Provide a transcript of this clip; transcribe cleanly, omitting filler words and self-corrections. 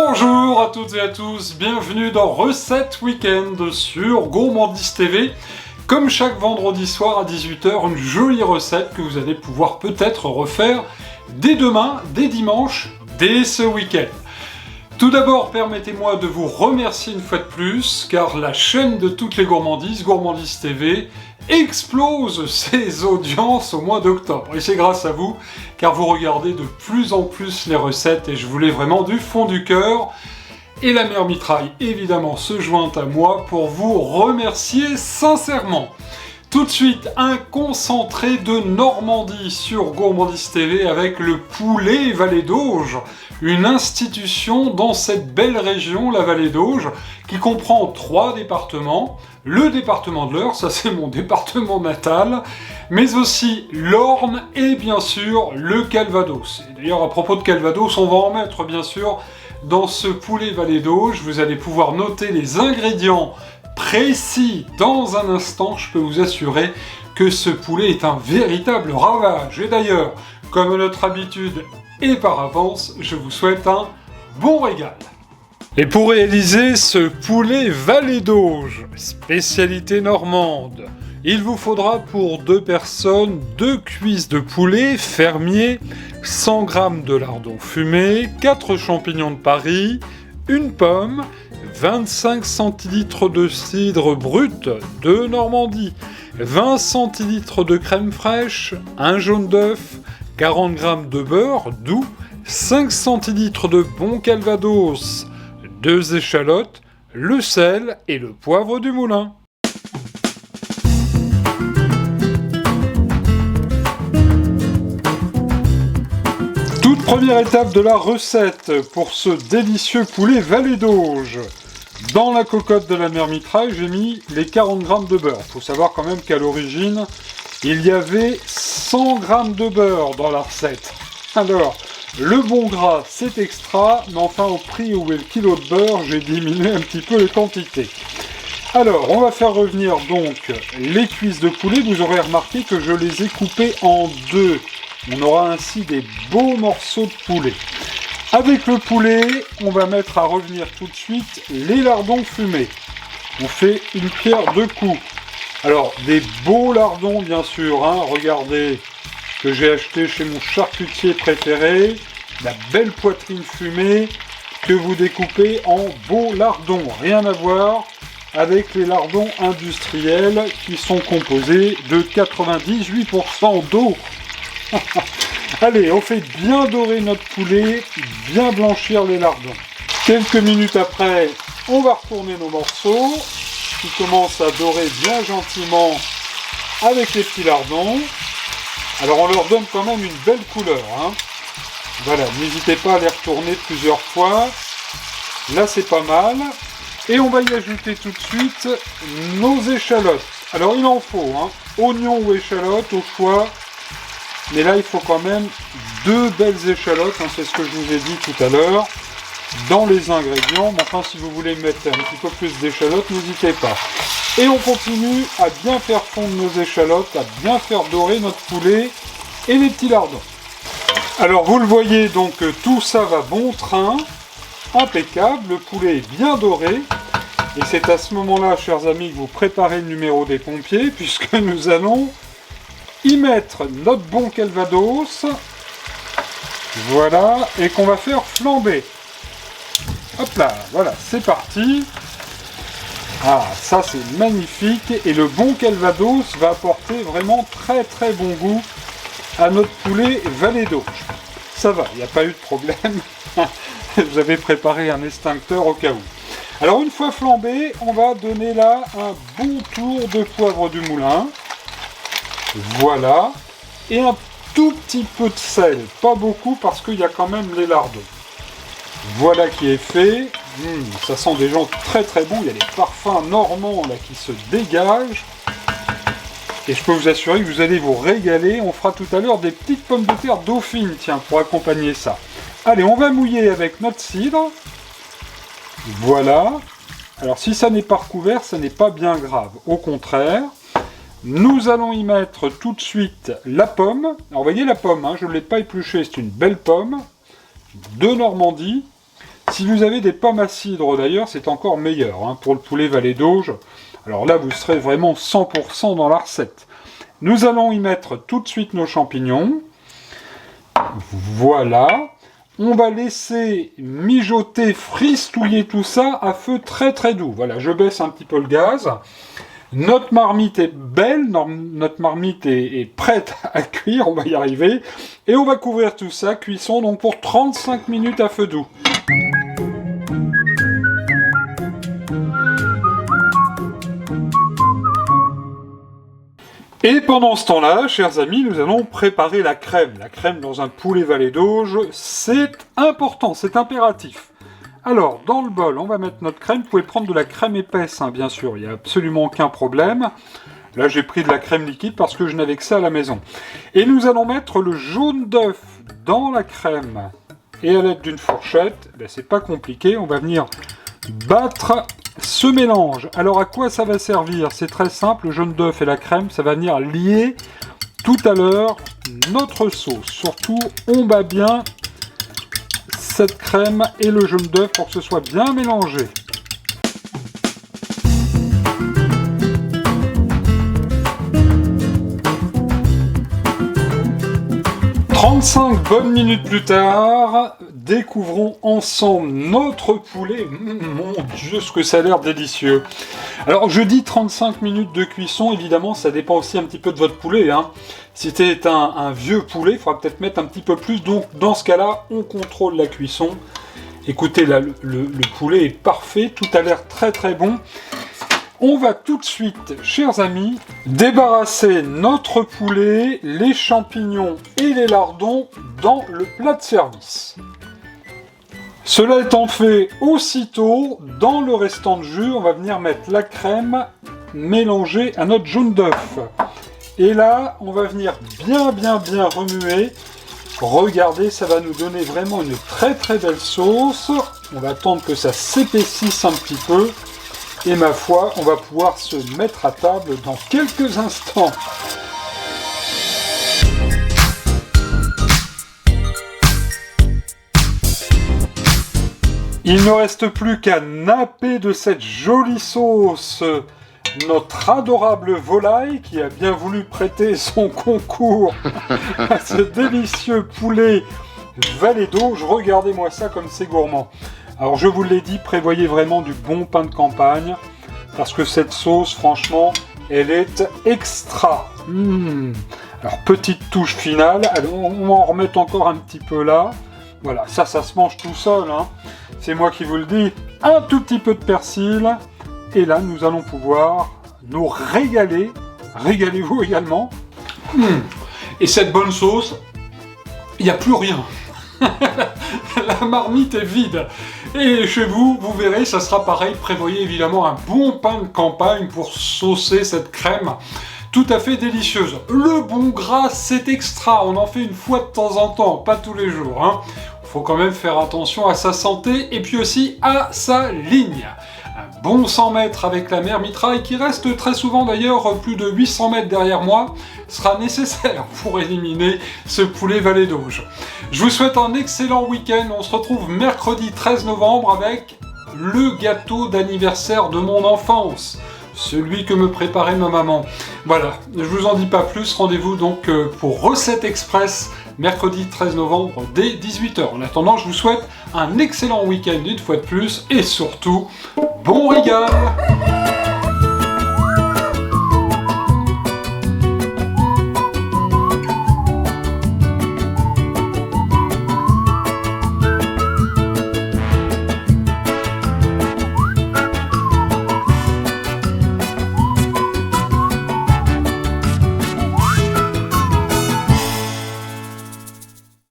Bonjour à toutes et à tous, bienvenue dans Recette Week-end sur Gourmandise TV. Comme chaque vendredi soir à 18 h, une jolie recette que vous allez pouvoir peut-être refaire dès demain, dès dimanche, dès ce week-end. Tout d'abord, permettez-moi de vous remercier une fois de plus, car la chaîne de toutes les gourmandises, Gourmandise TV, explose ses audiences au mois d'octobre. Et c'est grâce à vous, car vous regardez de plus en plus les recettes, et je voulais vraiment du fond du cœur. Et la mère Mitraille, évidemment, se joint à moi pour vous remercier sincèrement. Tout de suite, un concentré de Normandie sur Gourmandise TV avec le poulet Vallée d'Auge, une institution dans cette belle région, la Vallée d'Auge, qui comprend 3 départements. Le département de l'Eure, ça c'est mon département natal, mais aussi l'Orne et bien sûr le Calvados. Et d'ailleurs, à propos de Calvados, on va en mettre bien sûr dans ce poulet Vallée d'Auge. Vous allez pouvoir noter les ingrédients précis dans un instant. Je peux vous assurer que ce poulet est un véritable ravage. Et d'ailleurs, comme à notre habitude et par avance, je vous souhaite un bon régal. Et pour réaliser ce poulet Vallée d'Auge, spécialité normande, il vous faudra pour 2 personnes 2 cuisses de poulet fermier, 100 g de lardons fumés, 4 champignons de Paris, une pomme, 25 centilitres de cidre brut de Normandie, 20 centilitres de crème fraîche, un jaune d'œuf, 40 g de beurre doux, 5 centilitres de bon Calvados, 2 échalotes, le sel et le poivre du moulin. Toute première étape de la recette pour ce délicieux poulet Vallée d'Auge. Dans la cocotte de la mère Mitraille, j'ai mis les 40 g de beurre. Il faut savoir quand même qu'à l'origine, il y avait 100 g de beurre dans la recette. Alors, le bon gras, c'est extra, mais enfin au prix où est le kilo de beurre, j'ai diminué un petit peu les quantités. Alors, on va faire revenir donc les cuisses de poulet. Vous aurez remarqué que je les ai coupées en 2. On aura ainsi des beaux morceaux de poulet. Avec le poulet, on va mettre à revenir tout de suite les lardons fumés. On fait une pierre 2 coups. Alors, des beaux lardons, bien sûr, hein. Regardez que j'ai acheté chez mon charcutier préféré, la belle poitrine fumée que vous découpez en beaux lardons. Rien à voir avec les lardons industriels qui sont composés de 98% d'eau. Allez, on fait bien dorer notre poulet, bien blanchir les lardons. Quelques minutes après, on va retourner nos morceaux qui commencent à dorer bien gentiment avec les petits lardons. Alors on leur donne quand même une belle couleur, hein. Voilà, n'hésitez pas à les retourner plusieurs fois. Là c'est pas mal. Et on va y ajouter tout de suite nos échalotes. Alors il en faut, hein. Oignons ou échalotes au choix. Mais là il faut quand même 2 belles échalotes, hein, c'est ce que je vous ai dit tout à l'heure, dans les ingrédients. Mais enfin si vous voulez mettre un petit peu plus d'échalotes, n'hésitez pas. Et on continue à bien faire fondre nos échalotes, à bien faire dorer notre poulet et les petits lardons. Alors vous le voyez, donc tout ça va bon train, impeccable, le poulet est bien doré. Et c'est à ce moment-là, chers amis, que vous préparez le numéro des pompiers, puisque nous allons y mettre notre bon Calvados. Voilà, et qu'on va faire flamber. Hop là, voilà, c'est parti. Ah, ça c'est magnifique, et le bon Calvados va apporter vraiment très très bon goût à notre poulet Vallée d'Auge. Ça va, il n'y a pas eu de problème. Vous avez préparé un extincteur au cas où. Alors une fois flambé, on va donner là un bon tour de poivre du moulin. Voilà, et un tout petit peu de sel, pas beaucoup parce qu'il y a quand même les lardons. Voilà qui est fait. Ça sent déjà très très bon, il y a des parfums normands là qui se dégagent. Et je peux vous assurer que vous allez vous régaler. On fera tout à l'heure des petites pommes de terre dauphines, tiens, pour accompagner ça. Allez, on va mouiller avec notre cidre. Voilà. Alors si ça n'est pas recouvert, ça n'est pas bien grave. Au contraire, nous allons y mettre tout de suite la pomme. Alors vous voyez la pomme, hein, je ne l'ai pas épluchée, c'est une belle pomme de Normandie. Si vous avez des pommes à cidre d'ailleurs, c'est encore meilleur hein, pour le poulet Vallée d'Auge. Alors là, vous serez vraiment 100% dans la recette. Nous allons y mettre tout de suite nos champignons. Voilà. On va laisser mijoter, fristouiller tout ça à feu très très doux. Voilà, je baisse un petit peu le gaz. Notre marmite est belle, notre marmite est prête à cuire, on va y arriver. Et on va couvrir tout ça, cuisson donc pour 35 minutes à feu doux. Et pendant ce temps-là, chers amis, nous allons préparer la crème. La crème dans un poulet Vallée d'Auge, c'est important, c'est impératif. Alors, dans le bol, on va mettre notre crème. Vous pouvez prendre de la crème épaisse, hein, bien sûr, il n'y a absolument aucun problème. Là, j'ai pris de la crème liquide parce que je n'avais que ça à la maison. Et nous allons mettre le jaune d'œuf dans la crème. Et à l'aide d'une fourchette, ben, c'est pas compliqué, on va venir battre ce mélange. Alors, à quoi ça va servir? C'est très simple, le jaune d'œuf et la crème, ça va venir lier tout à l'heure notre sauce. Surtout, on bat bien cette crème et le jaune d'œuf pour que ce soit bien mélangé. « 35 bonnes minutes plus tard, découvrons ensemble notre poulet. Mon Dieu, ce que ça a l'air délicieux. Alors, je dis 35 minutes de cuisson, évidemment, ça dépend aussi un petit peu de votre poulet. Hein. Si c'est un vieux poulet, il faudra peut-être mettre un petit peu plus. Donc, dans ce cas-là, on contrôle la cuisson. Écoutez, là, le poulet est parfait. Tout a l'air très très bon. On va tout de suite, chers amis, débarrasser notre poulet, les champignons et les lardons dans le plat de service. Cela étant fait, aussitôt, dans le restant de jus, on va venir mettre la crème mélangée à notre jaune d'œuf. Et là, on va venir bien remuer. Regardez, ça va nous donner vraiment une très très belle sauce. On va attendre que ça s'épaississe un petit peu. Et ma foi, on va pouvoir se mettre à table dans quelques instants. Il ne reste plus qu'à napper de cette jolie sauce notre adorable volaille qui a bien voulu prêter son concours à ce délicieux poulet Vallée d'Auge. Regardez-moi ça comme c'est gourmand. Alors je vous l'ai dit, prévoyez vraiment du bon pain de campagne parce que cette sauce, franchement, elle est extra. Alors petite touche finale, alors, on va en remettre encore un petit peu là. Voilà, ça se mange tout seul, hein. C'est moi qui vous le dis. Un tout petit peu de persil. Et là, nous allons pouvoir nous régaler. Régalez-vous également. Et cette bonne sauce, il n'y a plus rien. La marmite est vide. Et chez vous, vous verrez, ça sera pareil. Prévoyez évidemment un bon pain de campagne pour saucer cette crème. Tout à fait délicieuse. Le bon gras, c'est extra. On en fait une fois de temps en temps, pas tous les jours. Hein. Faut quand même faire attention à sa santé et puis aussi à sa ligne. Un bon 100 mètres avec la mer mitraille qui reste très souvent d'ailleurs plus de 800 mètres derrière moi sera nécessaire pour éliminer ce poulet Vallée d'Auge. Je vous souhaite un excellent week-end. On se retrouve mercredi 13 novembre avec le gâteau d'anniversaire de mon enfance. Celui que me préparait ma maman. Voilà, je vous en dis pas plus. Rendez-vous donc pour Recette Express mercredi 13 novembre dès 18h. En attendant, je vous souhaite un excellent week-end une fois de plus et surtout, bon régal!